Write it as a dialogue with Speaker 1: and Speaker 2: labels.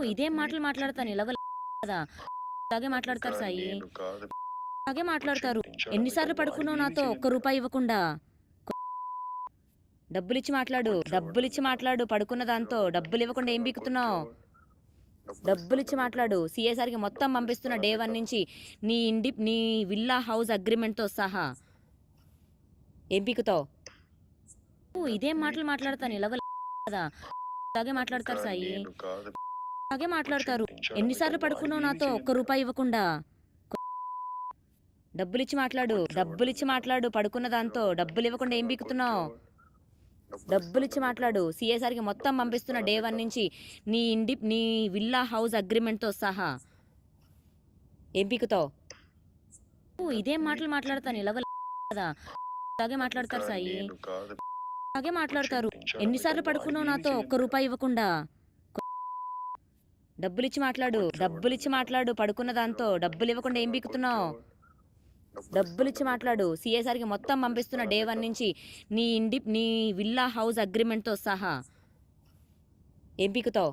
Speaker 1: ఇదేం మాటలు మాట్లాడతాను ఇలాగ కదా! ఇలాగే మాట్లాడతారు సాయి.
Speaker 2: నేను కాదు
Speaker 1: ఇలాగే మాట్లాడతారు.
Speaker 2: క్షమించాలి.
Speaker 1: ఎన్ని
Speaker 2: అంటే
Speaker 1: సార్లు పడుకున్నావు
Speaker 2: వాడికేమి
Speaker 1: నాతో ఒక్క
Speaker 2: చేయను.
Speaker 1: రూపాయి ఇవ్వకుండా? డబ్బులిచ్చి మాట్లాడు.
Speaker 2: కొంచెం
Speaker 1: డబ్బులిచ్చి మాట్లాడు. పడుకున్న దాంతో డబ్బులివ్వకుండా ఏం పీకుతున్నావు? డబ్బులిచ్చి
Speaker 2: డబ్బులిస్తాను.
Speaker 1: మాట్లాడు. సీఏ సార్‌కి మొత్తం పంపిస్తున్న డే 1 నుంచి నీ విల్లా హౌస్ అగ్రీమెంట్‌తో సహా. ఏం పీకుతావు? ఇదేం మాటలు మాట్లాడతాను ఇలాగ కదా! ఇలాగే మాట్లాడతారు సాయి.
Speaker 2: నేను కాదు
Speaker 1: ఇలాగే మాట్లాడతారు.
Speaker 2: క్షమించాలి.
Speaker 1: ఎన్ని సార్లు
Speaker 2: అంటే
Speaker 1: పడుకున్నావు
Speaker 2: వాడికేమి
Speaker 1: నాతో
Speaker 2: చేయను.
Speaker 1: ఒక్క రూపాయి ఇవ్వకుండా? డబ్బులిచ్చి మాట్లాడు. డబ్బులిచ్చి మాట్లాడు. పడుకున్న దాంతో డబ్బులివ్వకుండా ఏం పీకుతున్నావు? డబ్బులిచ్చి మాట్లాడు. సీఏ సార్‌కి మొత్తం పంపిస్తున్న డే 1 నుంచి నీ విల్లా హౌస్ అగ్రీమెంట్‌తో సహా. ఏం పీకుతావు? ఇదేం మాటలు మాట్లాడతాను ఇలాగ కదా! ఇలాగే మాట్లాడతారు సాయి.
Speaker 2: నేను కాదు
Speaker 1: ఇలాగే మాట్లాడతారు.
Speaker 2: క్షమించాలి.
Speaker 1: ఎన్ని సార్లు
Speaker 2: అంటే
Speaker 1: పడుకున్నావు
Speaker 2: వాడికేమి
Speaker 1: నాతో ఒక్క
Speaker 2: చేయను.
Speaker 1: రూపాయి ఇవ్వకుండా? డబ్బులిచ్చి మాట్లాడు. డబ్బులిచ్చి మాట్లాడు. పడుకున్న దాంతో డబ్బులివ్వకుండా ఏం పీకుతున్నావు? డబ్బులిచ్చి మాట్లాడు. సీఏ సార్‌కి మొత్తం పంపిస్తున్న డే 1 నుంచి నీ విల్లా హౌస్ అగ్రీమెంట్‌తో సహా. ఏం పీకుతావు?